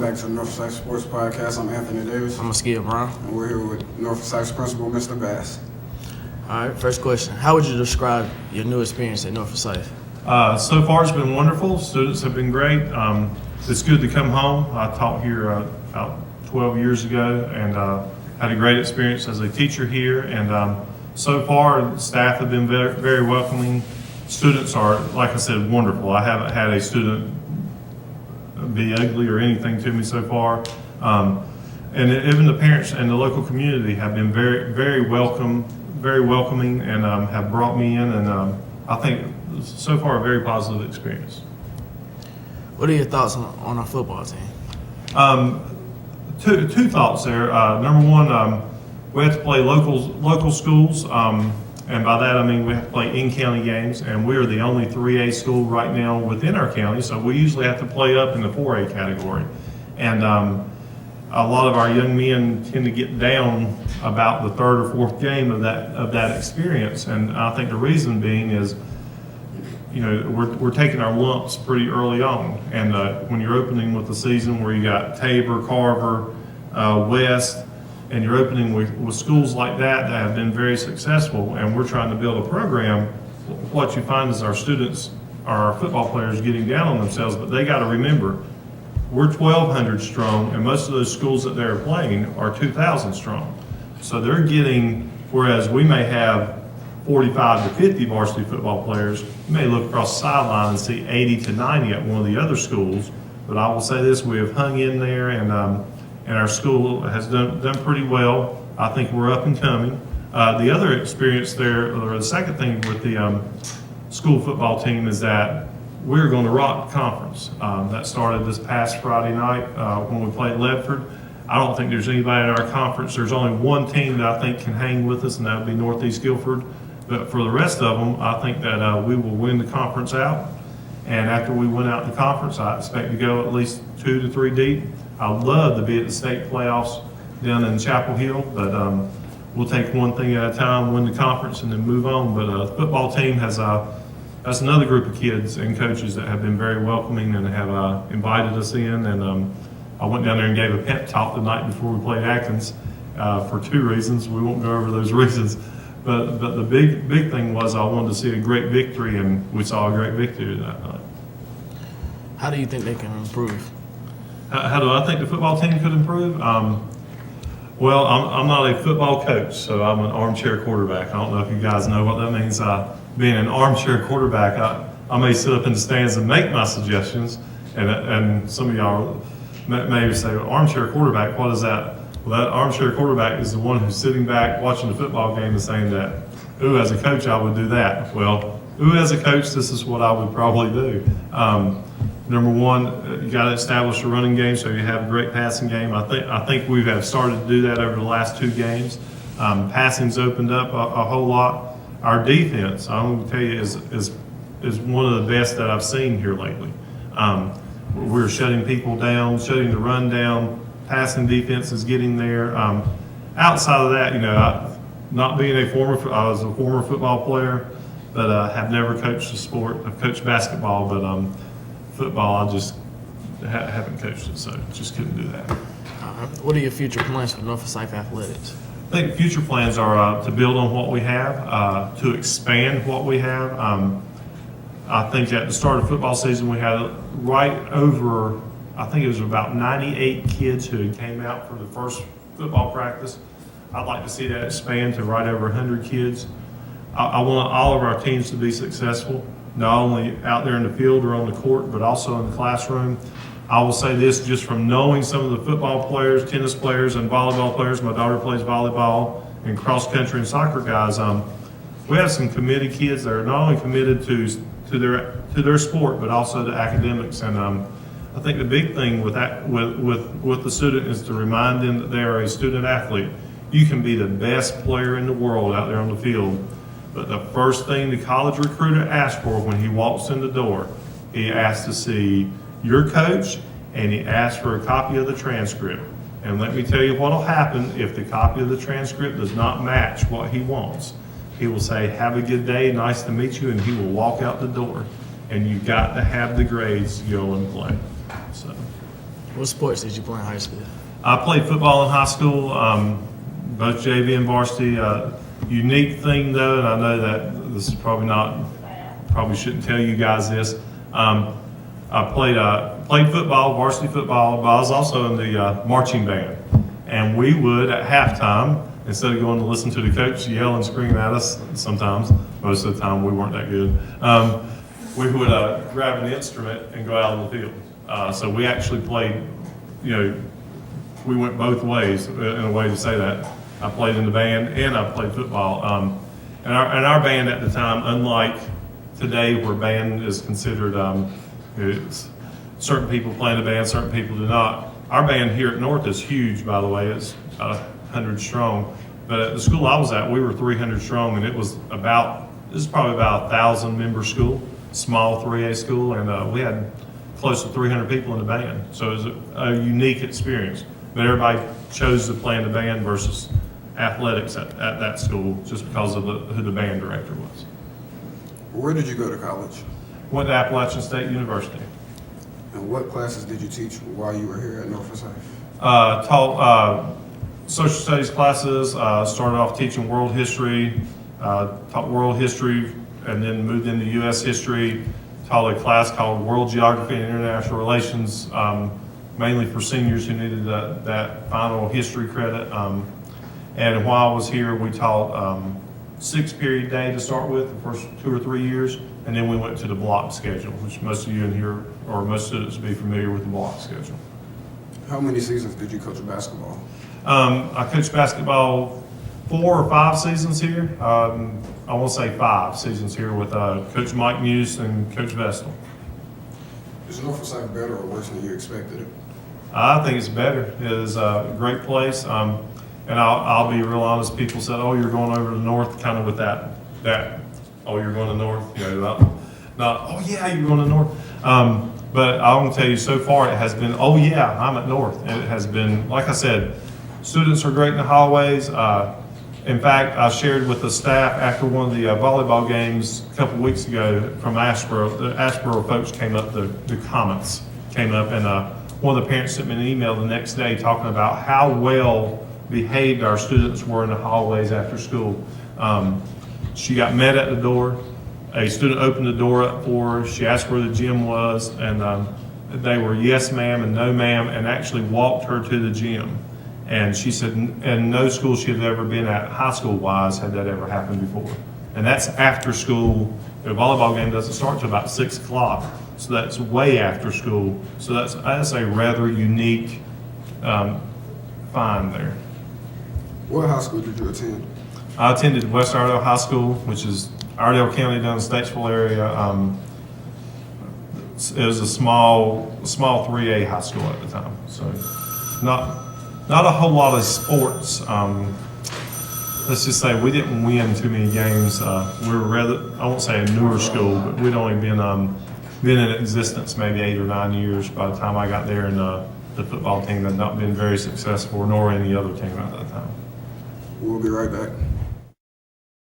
back to the North Forsyth Sports Podcast. I'm Anthony Davis. I'm Askia, Brown. And we're here with North Forsyth's principal, Mr. Bass. All right, first question. How would you describe your new experience at North Forsyth? So far, it's been wonderful. Students have been great. It's good to come home. I taught here about 12 years ago and had a great experience as a teacher here. And so far, staff have been very, very welcoming. Students are, like I said, wonderful. I haven't had a student be ugly or anything to me so far. And even the parents and the local community have been very, very welcoming, and have brought me in. And I think so far a very positive experience. What are your thoughts on our football team? Two thoughts there. Number one, we have to play local schools, and by that I mean we have to play in-county games, and we are the only 3A school right now within our county, so we usually have to play up in the 4A category. And a lot of our young men tend to get down about the third or fourth game of that experience, and I think the reason being is, you know, we're taking our lumps pretty early on, and when you're opening with the season where you got Tabor, Carver, West, and you're opening with schools like that have been very successful, and we're trying to build a program, what you find is our students, our football players getting down on themselves, but they got to remember, we're 1,200 strong, and most of those schools that they're playing are 2,000 strong. So they're getting, whereas we may have 45 to 50 varsity football players, you may look across the sideline and see 80 to 90 at one of the other schools. But I will say this, we have hung in there, and our school has done pretty well. I think we're up and coming. The other experience there, or the second thing with the school football team, is that we're going to rock the conference. That started this past Friday night when we played Ledford. I don't think there's anybody in our conference. There's only one team that I think can hang with us, and that would be Northeast Guilford. But for the rest of them, I think that we will win the conference out. And after we win out the conference, I expect to go at least 2 to 3 deep. I'd love to be at the state playoffs down in Chapel Hill, but we'll take one thing at a time, win the conference, and then move on. But the football team has that's another group of kids and coaches that have been very welcoming and have invited us in. And I went down there and gave a pep talk the night before we played Atkins for 2 reasons. We won't go over those reasons. But the big thing was I wanted to see a great victory, and we saw a great victory that night. How do you think they can improve? How do I think the football team could improve? Well, I'm not a football coach, so I'm an armchair quarterback. I don't know if you guys know what that means. Being an armchair quarterback, I may sit up in the stands and make my suggestions, and some of y'all maybe say, armchair quarterback, what is that? Well, that armchair quarterback is the one who's sitting back watching the football game and saying that, ooh, as a coach, I would do that. Well, ooh, as a coach, this is what I would probably do. Number one, you got to establish a running game so you have a great passing game. I think we have started to do that over the last 2 games. Passing's opened up a whole lot. Our defense, I'm going to tell you, is one of the best that I've seen here lately. We're shutting people down, shutting the run down. Passing defense is getting there. Outside of that, you know, not being I was a former football player, but have never coached a sport. I've coached basketball, but football, I just haven't coached it, so just couldn't do that. What are your future plans for North Forsyth Athletics? I think future plans are to build on what we have, to expand what we have. I think at the start of football season, we had right over, I think it was about 98 kids who had came out for the first football practice. I'd like to see that expand to right over 100 kids. I want all of our teams to be successful, not only out there in the field or on the court, but also in the classroom. I will say this, just from knowing some of the football players, tennis players, and volleyball players. My daughter plays volleyball, and cross country and soccer guys. We have some committed kids that are not only committed to their sport, but also to academics. And I think the big thing with that, with the student, is to remind them that they are a student athlete. You can be the best player in the world out there on the field, but the first thing the college recruiter asks for when he walks in the door, he asks to see your coach, and he asks for a copy of the transcript. And let me tell you what will happen if the copy of the transcript does not match what he wants. He will say, "Have a good day, nice to meet you," and he will walk out the door. And you've got to have the grades to go and play. So, What sports did you play in high school? I played football in high school, both JV and varsity. Unique thing though, and I know that this is probably shouldn't tell you guys this. I played football, varsity football, but I was also in the marching band. And we would, at halftime, instead of going to listen to the coach yell and scream at us, sometimes, most of the time we weren't that good, we would grab an instrument and go out on the field. So we actually played, we went both ways, in a way to say that. I played in the band and I played football. And our band at the time, unlike today where band is considered, it's certain people play in the band, certain people do not. Our band here at North is huge, by the way. It's about 100 strong. But at the school I was at, we were 300 strong, and this is probably about 1,000 member school, small 3A school, and we had close to 300 people in the band. So it was a unique experience. But everybody chose to play in the band versus athletics at that school just because of who the band director was. Where did you go to college? Went to Appalachian State University. And what classes did you teach while you were here at North Forsyth? Taught social studies classes, started off teaching world history, taught world history, and then moved into U.S. history. Taught a class called World Geography and International Relations, mainly for seniors who needed that final history credit. And while I was here, we taught 6-period day to start with, the first 2 or 3 years, and then we went to the block schedule, which most of you in here, or most students, will be familiar with the block schedule. How many seasons did you coach basketball? I coached basketball 4 or 5 seasons here. I want to say 5 seasons here with Coach Mike Muse and Coach Vestal. Is North Forsyth better or worse than you expected it? I think it's better. It is a great place. And I'll be real honest, people said, oh, you're going over to North, kind of with that, oh, you're going to North, not, oh yeah, you're going to North. But I'm gonna tell you, so far it has been, oh yeah, I'm at North. And it has been, like I said, students are great in the hallways. In fact, I shared with the staff after one of the volleyball games a couple weeks ago from Asheboro. The Asheboro folks came up, the comments came up, and one of the parents sent me an email the next day talking about how well behaved our students were in the hallways after school. She got met at the door. A student opened the door up for her. She asked where the gym was, and they were yes ma'am and no ma'am, and actually walked her to the gym. And she said, in no school she had ever been at, high school wise, had that ever happened before. And that's after school. The volleyball game doesn't start till about 6 o'clock, so that's way after school. So that's a rather unique find there. What high school did you attend? I attended West Iredell High School, which is Iredell County down in the Statesville area. It was a small 3A high school at the time, so not a whole lot of sports. Let's just say we didn't win too many games. We were rather, I won't say a newer school, but we'd only been in existence maybe 8 or 9 years by the time I got there, and the football team had not been very successful, nor any other team at that time. We'll be right back.